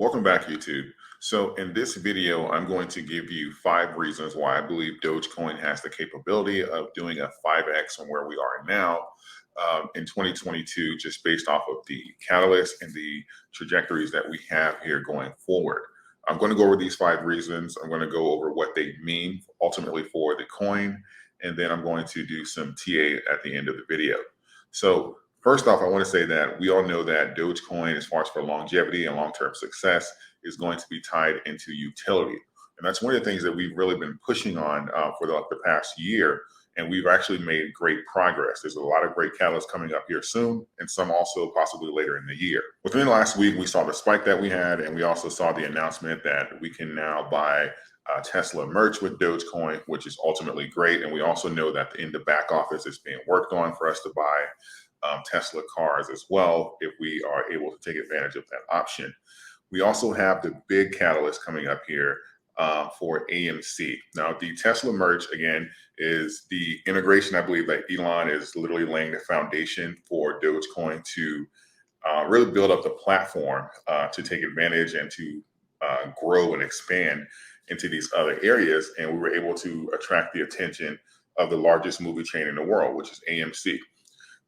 Welcome back, YouTube. So in this video, I'm going to give you 5 reasons why I believe Dogecoin has the capability of doing a 5x from where we are now in 2022, just based off of the catalysts and the trajectories that we have here going forward. I'm going to go over these 5 reasons. I'm going to go over what they mean ultimately for the coin, and then I'm going to do some TA at the end of the video. So first off, I want to say that we all know that Dogecoin, as far as for longevity and long-term success, is going to be tied into utility. And that's one of the things that we've really been pushing on for the past year. And we've actually made great progress. There's a lot of great catalysts coming up here soon, and some also possibly later in the year. Within the last week, we saw the spike that we had, and we also saw the announcement that we can now buy Tesla merch with Dogecoin, which is ultimately great. And we also know that in the back office is being worked on for us to buy Tesla cars as well, if we are able to take advantage of that option. We also have the big catalyst coming up here for AMC. Now, the Tesla merge, again, is the integration. I believe that Elon is literally laying the foundation for Dogecoin to really build up the platform to take advantage and to grow and expand into these other areas. And we were able to attract the attention of the largest movie chain in the world, which is AMC.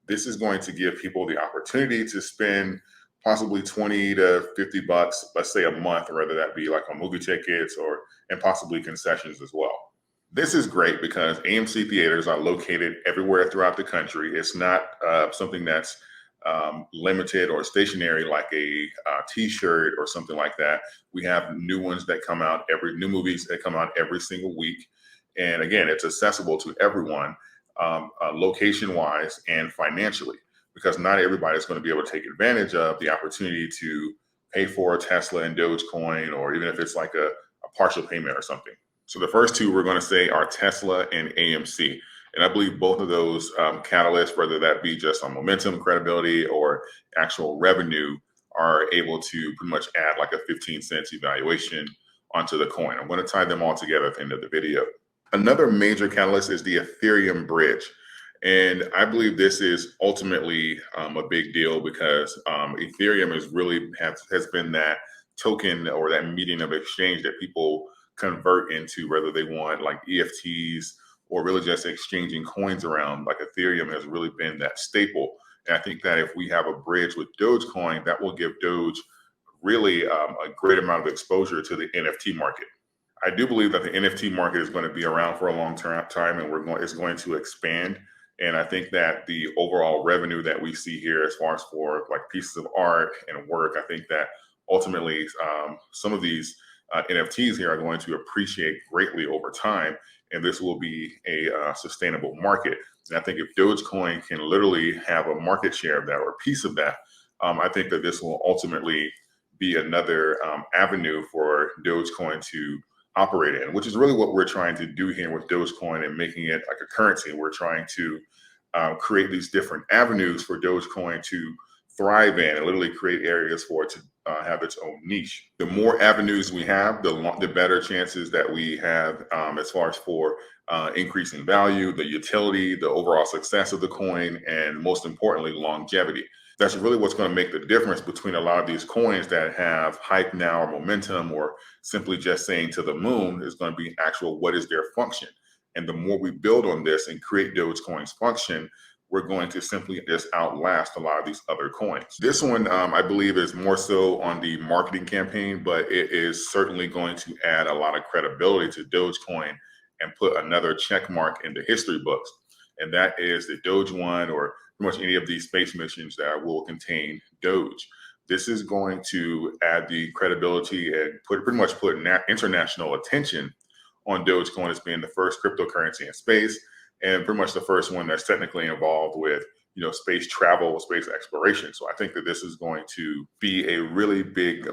This is going to give people the opportunity to spend possibly 20 to 50 bucks, let's say a month, whether that be like on movie tickets and possibly concessions as well. This is great because AMC theaters are located everywhere throughout the country. It's not something that's limited or stationary like a t-shirt or something like that. We have new ones that come out, new movies that come out every single week. And again, it's accessible to everyone. Location-wise and financially, because not everybody is going to be able to take advantage of the opportunity to pay for a Tesla and Dogecoin, or even if it's like a partial payment or something. So the first two we're going to say are Tesla and AMC. And I believe both of those catalysts, whether that be just on momentum, credibility, or actual revenue, are able to pretty much add like a 15 cents evaluation onto the coin. I'm going to tie them all together at the end of the video. Another major catalyst is the Ethereum Bridge. And I believe this is ultimately a big deal because Ethereum has been that token or that medium of exchange that people convert into, whether they want like EFTs or really just exchanging coins around. Like Ethereum has really been that staple. And I think that if we have a bridge with Dogecoin, that will give Doge really a great amount of exposure to the NFT market. I do believe that the NFT market is going to be around for a long time, and it's going to expand. And I think that the overall revenue that we see here, as far as for like pieces of art and work, I think that ultimately some of these NFTs here are going to appreciate greatly over time, and this will be a sustainable market. And I think if Dogecoin can literally have a market share of that or a piece of that, I think that this will ultimately be another avenue for Dogecoin to operate in, which is really what we're trying to do here with Dogecoin and making it like a currency. We're trying to create these different avenues for Dogecoin to thrive in and literally create areas for it to have its own niche. The more avenues we have, the better chances that we have as far as for increasing value, the utility, the overall success of the coin, and most importantly, longevity. That's really what's going to make the difference between a lot of these coins that have hype now or momentum or simply just saying to the moon is going to be actual, what is their function? And the more we build on this and create Dogecoin's function, we're going to simply just outlast a lot of these other coins. This one, I believe, is more so on the marketing campaign, but it is certainly going to add a lot of credibility to Dogecoin and put another check mark in the history books. And that is the DogeOne, or pretty much any of these space missions that will contain Doge. This is going to add the credibility and pretty much put international attention on Dogecoin as being the first cryptocurrency in space, and pretty much the first one that's technically involved with space travel, space exploration. So I think that this is going to be a really big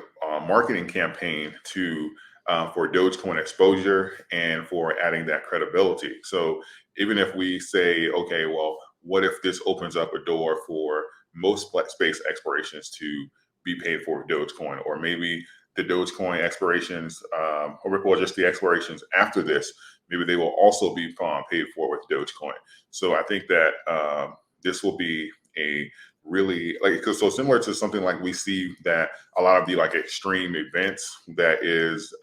marketing campaign for Dogecoin exposure and for adding that credibility. So even if we say, okay, well, what if this opens up a door for most space explorations to be paid for with Dogecoin, or maybe the Dogecoin explorations, or just the explorations after this, maybe they will also be paid for with Dogecoin. So I think that this will be a really like, cause so similar to something like we see that a lot of the like extreme events that is,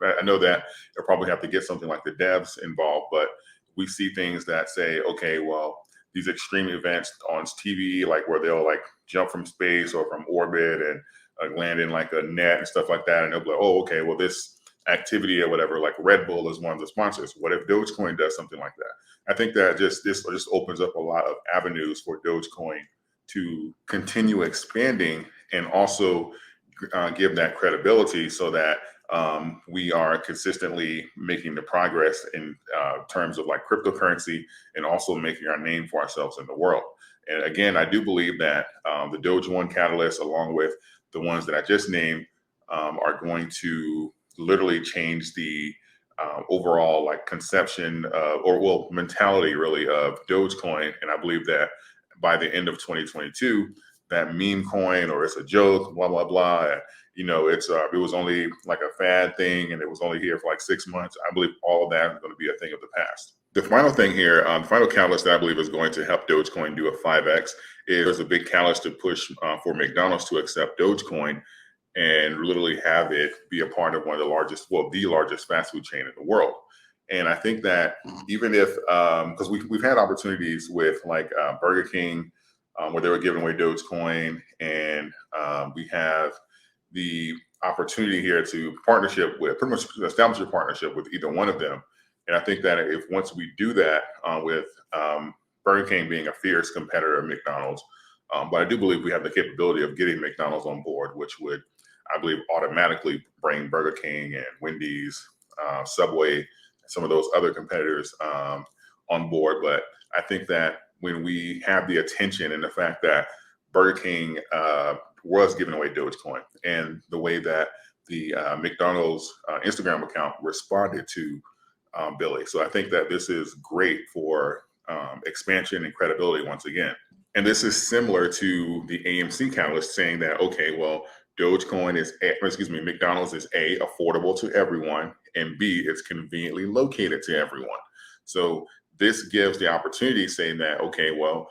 I know that they'll probably have to get something like the devs involved, but we see things that say, okay, well, these extreme events on TV, like where they'll like jump from space or from orbit and land in like a net and stuff like that. And they'll be like, oh, okay, well, this activity or whatever, like Red Bull is one of the sponsors. What if Dogecoin does something like that? I think that this just opens up a lot of avenues for Dogecoin to continue expanding and also give that credibility so that we are consistently making the progress in terms of like cryptocurrency and also making our name for ourselves in the world. And again, I do believe that the DogeOne catalyst, along with the ones that I just named, are going to literally change the overall like conception or well mentality really of Dogecoin. And I believe that by the end of 2022, that meme coin or it's a joke, blah blah blah. You know, it was only like a fad thing, and it was only here for like 6 months. I believe all of that is going to be a thing of the past. The final thing here, the final catalyst that I believe is going to help Dogecoin do a 5x is there's a big catalyst to push for McDonald's to accept Dogecoin and literally have it be a part of one of the largest, well, the largest fast food chain in the world. And I think that even if, because we've had opportunities with like Burger King, where they were giving away Dogecoin, and we have the opportunity here to partnership with, pretty much establish a partnership with either one of them. And I think that if once we do that with Burger King being a fierce competitor of McDonald's, but I do believe we have the capability of getting McDonald's on board, which would, I believe, automatically bring Burger King and Wendy's, Subway, some of those other competitors on board. But I think that when we have the attention and the fact that Burger King was giving away Dogecoin and the way that the McDonald's Instagram account responded to Billy. So I think that this is great for expansion and credibility once again. And this is similar to the AMC catalyst saying that, okay, well, Dogecoin is, McDonald's is A, affordable to everyone, and B, it's conveniently located to everyone. So this gives the opportunity saying that, okay, well,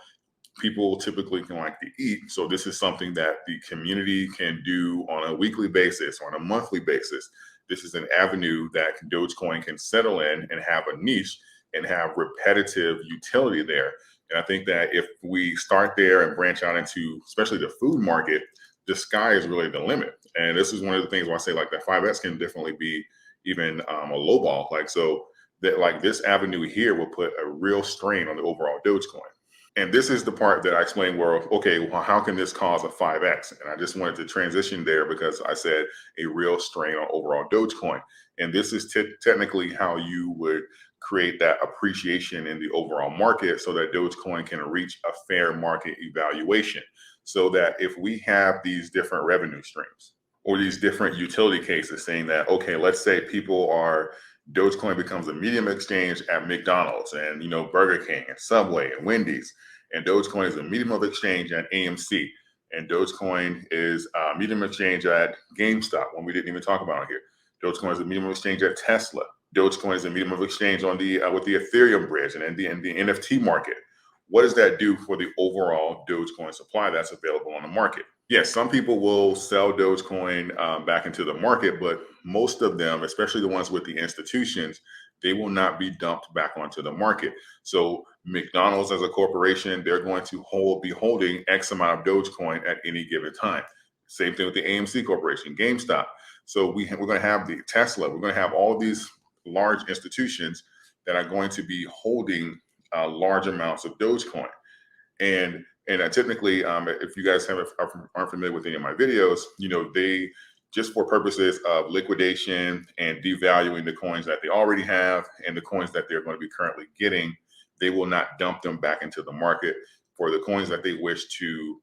people typically can like to eat. So this is something that the community can do on a weekly basis, on a monthly basis. This is an avenue that Dogecoin can settle in and have a niche and have repetitive utility there. And I think that if we start there and branch out into, especially the food market, the sky is really the limit. And this is one of the things where I say like that 5X can definitely be even a low ball. Like, so that like this avenue here will put a real strain on the overall Dogecoin. And this is the part that I explained where, okay, well, how can this cause a 5X? And I just wanted to transition there because I said a real strain on overall Dogecoin. And this is technically how you would create that appreciation in the overall market so that Dogecoin can reach a fair market evaluation. So that if we have these different revenue streams or these different utility cases saying that, okay, let's say people are, Dogecoin becomes a medium exchange at McDonald's and, you know, Burger King and Subway and Wendy's, and Dogecoin is a medium of exchange at AMC, and Dogecoin is a medium of exchange at GameStop, when we didn't even talk about it here. Dogecoin is a medium of exchange at Tesla. Dogecoin is a medium of exchange on the with the Ethereum Bridge and the NFT market. What does that do for the overall Dogecoin supply that's available on the market? Yes, some people will sell Dogecoin back into the market, but most of them, especially the ones with the institutions, they will not be dumped back onto the market. So McDonald's as a corporation, they're going to be holding X amount of Dogecoin at any given time. Same thing with the AMC Corporation, GameStop. So we're going to have the Tesla. We're going to have all of these large institutions that are going to be holding large amounts of Dogecoin. And typically, if you guys aren't familiar with any of my videos, you know, they just for purposes of liquidation and devaluing the coins that they already have and the coins that they're going to be currently getting, they will not dump them back into the market. For the coins that they wish to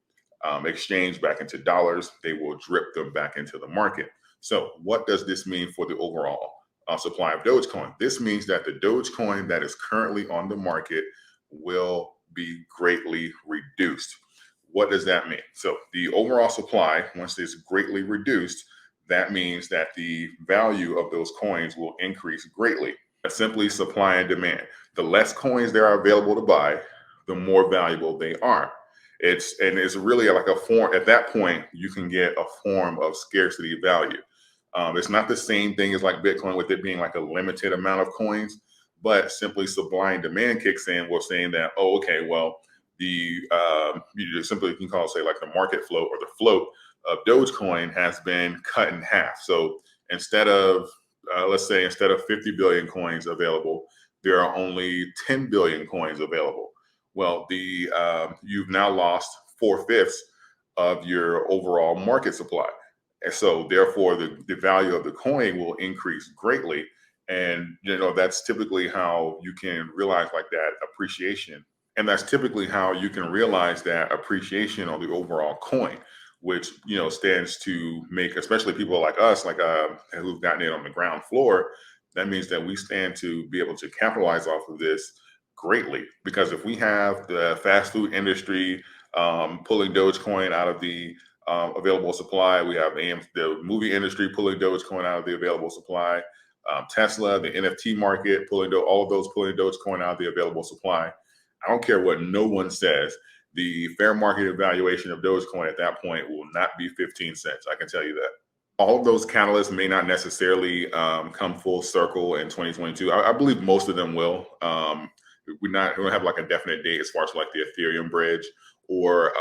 exchange back into dollars, they will drip them back into the market. So what does this mean for the overall supply of Dogecoin? This means that the Dogecoin that is currently on the market will be greatly reduced. What does that mean? So the overall supply, once it's greatly reduced, that means that the value of those coins will increase greatly. Simply supply and demand. The less coins there are available to buy, the more valuable they are. It's really like a form. At that point, you can get a form of scarcity value. It's not the same thing as like Bitcoin with it being like a limited amount of coins, but simply supply and demand kicks in. We're saying that, oh, okay, well, the you just simply can call it, say, like the market float or the float of Dogecoin has been cut in half. So instead of let's say instead of 50 billion coins available, there are only 10 billion coins available. Well, the you've now lost 4/5 of your overall market supply. And so therefore the value of the coin will increase greatly. And that's typically how you can realize like that appreciation. And that's typically how you can realize that appreciation on the overall coin, which stands to make, especially people like us, like who've gotten in on the ground floor. That means that we stand to be able to capitalize off of this greatly, because if we have the fast food industry pulling Dogecoin out of the available supply, we have the movie industry pulling Dogecoin out of the available supply, Tesla, the NFT market pulling all of those pulling Dogecoin out of the available supply. I don't care what no one says. The fair market evaluation of Dogecoin at that point will not be 15 cents. I can tell you that. All of those catalysts may not necessarily come full circle in 2022. I believe most of them will. We don't have like a definite date as far as like the Ethereum Bridge or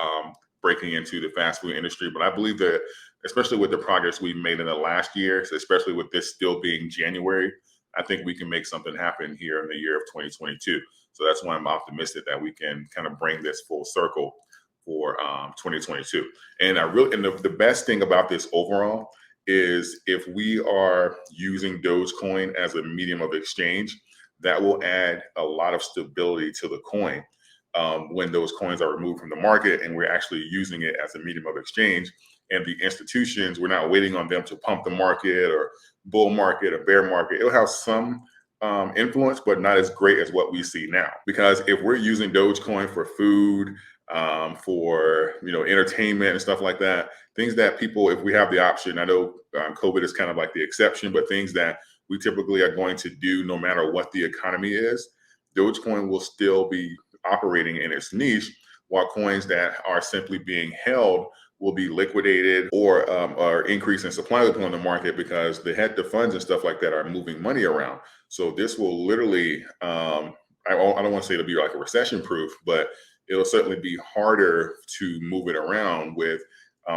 breaking into the fast food industry. But I believe that, especially with the progress we've made in the last year, especially with this still being January, I think we can make something happen here in the year of 2022. So that's why I'm optimistic that we can kind of bring this full circle for 2022. And the best thing about this overall is if we are using Dogecoin as a medium of exchange, that will add a lot of stability to the coin when those coins are removed from the market and we're actually using it as a medium of exchange. And the institutions, we're not waiting on them to pump the market or bull market or bear market. It'll have some influence, but not as great as what we see now. Because if we're using Dogecoin for food, for entertainment and stuff like that, things that people, if we have the option, I know COVID is kind of like the exception, but things that we typically are going to do no matter what the economy is, Dogecoin will still be operating in its niche, while coins that are simply being held will be liquidated or increase in supply on the market because the hedge funds and stuff like that are moving money around. So this will literally, I don't want to say it'll be like a recession proof, but it'll certainly be harder to move it around with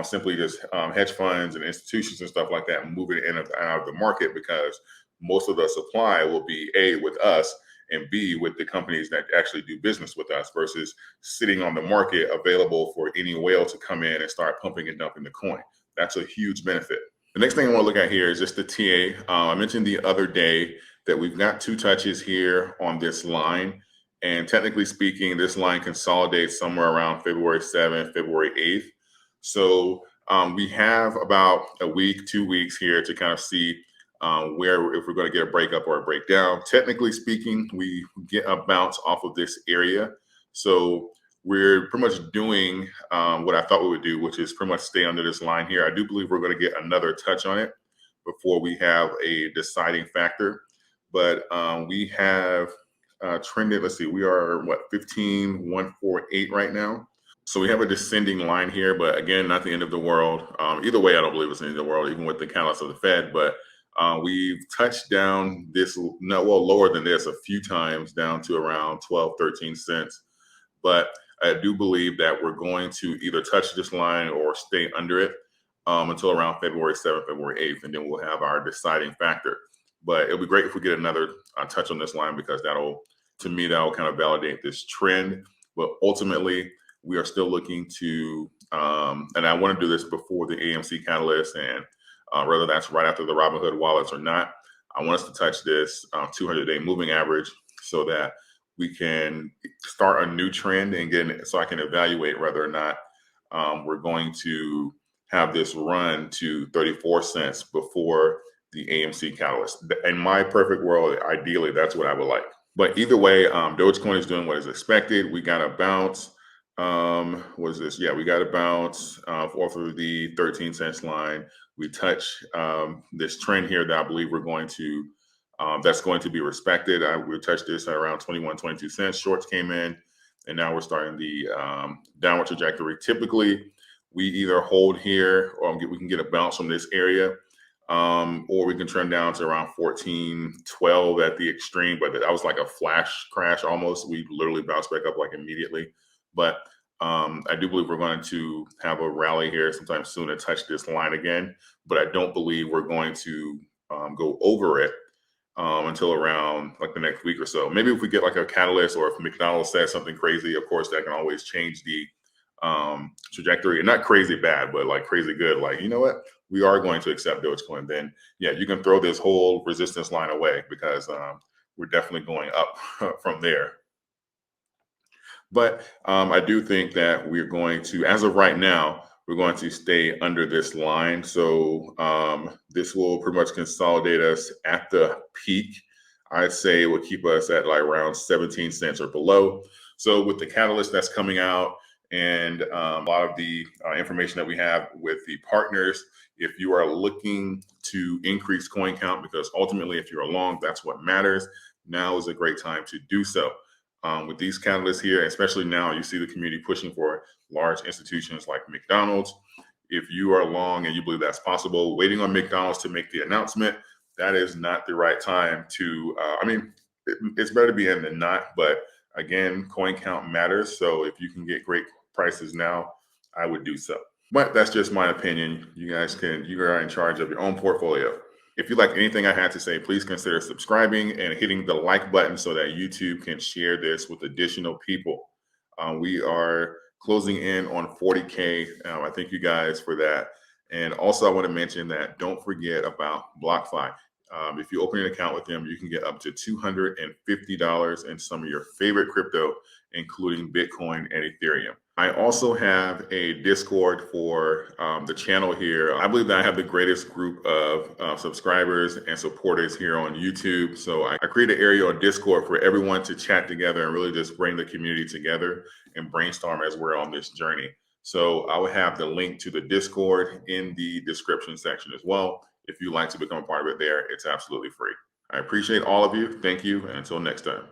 simply just hedge funds and institutions and stuff like that moving in and out of the market, because most of the supply will be A, with us, and B, with the companies that actually do business with us, versus sitting on the market available for any whale to come in and start pumping and dumping the coin. That's a huge benefit. The next thing I want to look at here is just the TA. I mentioned the other day that we've got two touches here on this line. And technically speaking, this line consolidates somewhere around February 7th, February 8th. So we have about a week, 2 weeks here to kind of see where, if we're going to get a breakup or a breakdown. Technically speaking, we get a bounce off of this area. So we're pretty much doing what I thought we would do, which is pretty much stay under this line here. I do believe we're going to get another touch on it before we have a deciding factor. But we have trended, let's see, we are what, 15,148 right now. So we have a descending line here, but again, not the end of the world. Either way, I don't believe it's the end of the world, even with the catalyst of the Fed. But we've touched down this, lower than this a few times, down to around 12, 13 cents. But I do believe that we're going to either touch this line or stay under it until around February 7th, February 8th, and then we'll have our deciding factor. But it'll be great if we get another touch on this line, because that'll kind of validate this trend. But ultimately, we are still looking to, and I want to do this before the AMC catalyst, and whether that's right after the Robinhood wallets or not, I want us to touch this 200-day moving average so that we can start a new trend and so I can evaluate whether or not we're going to have this run to 34 cents before the AMC catalyst. In my perfect world, ideally, that's what I would like. But either way, Dogecoin is doing what is expected. We got a bounce. What is this? Yeah, we got a bounce off of the 13 cents line. We touch this trend here that I believe we're going to, that's going to be respected. We touched this at around 21, 22 cents. Shorts came in. and now we're starting the downward trajectory. Typically, we either hold here or we can get a bounce from this area, or we can trend down to around 14.12 at the extreme. But that was like a flash crash almost. We literally bounced back up like immediately. But I do believe we're going to have a rally here sometime soon to touch this line again. But I don't believe we're going to go over it until around like the next week or so. Maybe if we get like a catalyst, or if McDonald's says something crazy, of course, that can always change the trajectory. And not crazy bad, but like crazy good. Like, you know what? We are going to accept Dogecoin. Then, yeah, you can throw this whole resistance line away, because we're definitely going up from there. But I do think that we're going to, as of right now, we're going to stay under this line. So this will pretty much consolidate us at the peak. I'd say it will keep us at like around 17 cents or below. So with the catalyst that's coming out, and a lot of the information that we have with the partners, if you are looking to increase coin count, because ultimately if you're long, that's what matters, now is a great time to do so. With these catalysts here, especially now, you see the community pushing for large institutions like McDonald's. If you are long and you believe that's possible, waiting on McDonald's to make the announcement, that is not the right time to, it's better to be in than not, but again, coin count matters. So if you can get great prices now, I would do so. But that's just my opinion. You are in charge of your own portfolio. If you like anything I had to say, please consider subscribing and hitting the like button so that YouTube can share this with additional people. We are closing in on 40K. I thank you guys for that. And also, I want to mention that don't forget about BlockFi. If you open an account with them, you can get up to $250 in some of your favorite crypto, including Bitcoin and Ethereum. I also have a Discord for the channel here. I believe that I have the greatest group of subscribers and supporters here on YouTube. So I create an area on Discord for everyone to chat together and really just bring the community together and brainstorm as we're on this journey. So I will have the link to the Discord in the description section as well. If you'd like to become a part of it there, it's absolutely free. I appreciate all of you. Thank you. And until next time.